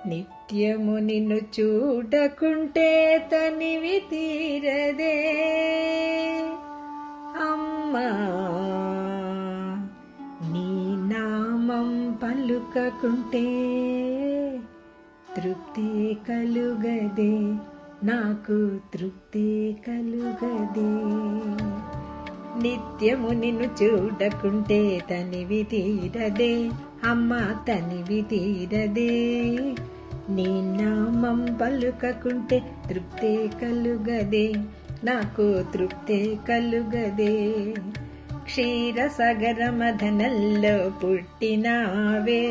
నిత్యము నిన్ను చూడకుంటే తనివి తీరదే అమ్మా, నీ నామం పలుకకుంటే తృప్తి కలుగదే, నాకు తృప్తి కలుగదే. నిత్యము నిన్ను చూడకుంటే తనివి తీరదే అమ్మా, తనివి తీరదే. నీ నామం పలుకకుంటే తృప్తి కలుగదే, నాకు తృప్తి కలుగదే. క్షీరసాగర మథనంలో పుట్టినావే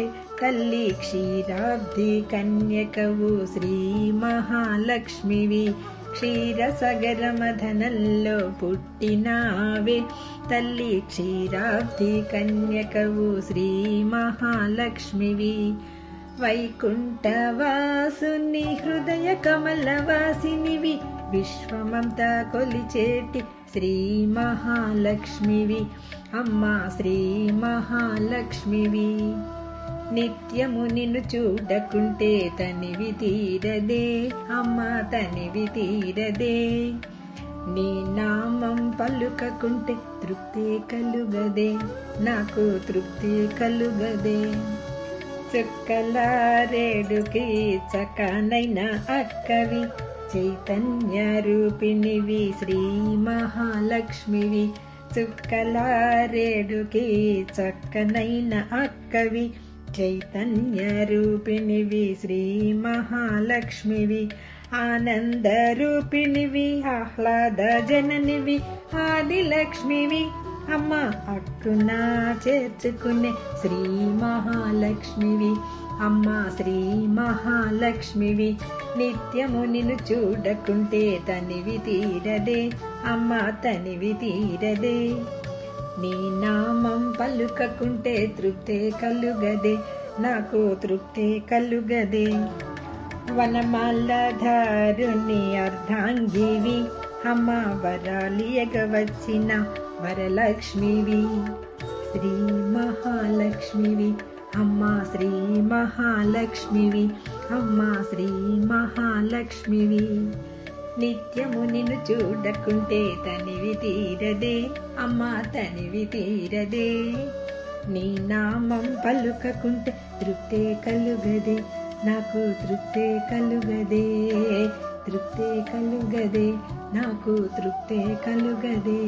తల్లి, క్షీరాబ్ది కన్యకవు శ్రీ మహాలక్ష్మివి. క్షీరసాగర మథనంలో పుట్టినావే తల్లి, క్షీరాబ్ది కన్యకవు శ్రీ మహాలక్ష్మివి. వైకుంఠవాసుని హృదయ కమలవాసినివి, విశ్వమంతా కొలిచేటి శ్రీ మహాలక్ష్మివి అమ్మా, శ్రీ మహాలక్ష్మివి. నిత్యము నిన్ను చూడకుంటే తనివి తీరదే అమ్మా, తనివి తీరదే. నీ నామం పలుకకుంటే తృప్తి కలుగదే, నాకు తృప్తి కలుగదే. చుక్కలారేడుకి చక్కనైన అక్కవి, చైతన్య రూపిణివి శ్రీ మహాలక్ష్మివి. చుక్కలారేడుకి చక్కనైన అక్కవి, చైతన్య రూపిణివి శ్రీ మహాలక్ష్మివి. ఆనంద రూపిణివి, ఆహ్లాద జననివి, ఆదిలక్ష్మివి అమ్మా, అక్కునా చేర్చుకునే శ్రీ మహాలక్ష్మివి అమ్మా, శ్రీ మహాలక్ష్మివి. నిత్యము నిన్ను చూడకుంటే తనివి తీరదే అమ్మా, తనివి తీరదే. నీ నామం పలుకకుంటే తృప్తి కలుగదే, నాకు తృప్తి కలుగదే. వనమాలధారుని అర్ధాంగివి అమ్మా, వరాలియగ వచ్చిన వరలక్ష్మివి. శ్రీ మహాలక్ష్మివి అమ్మా, శ్రీ మహాలక్ష్మివి అమ్మా, శ్రీ మహాలక్ష్మివి. నిత్యము నిన్ను చూడకుంటే తనివి తీరదే అమ్మా, తనివి తీరదే. నీ నామం పలుకకుంటే తృప్తి కలుగదే, నాకు తృప్తి కలుగదే, తృప్తి కలుగదే, నాకు తృప్తి కలుగదే.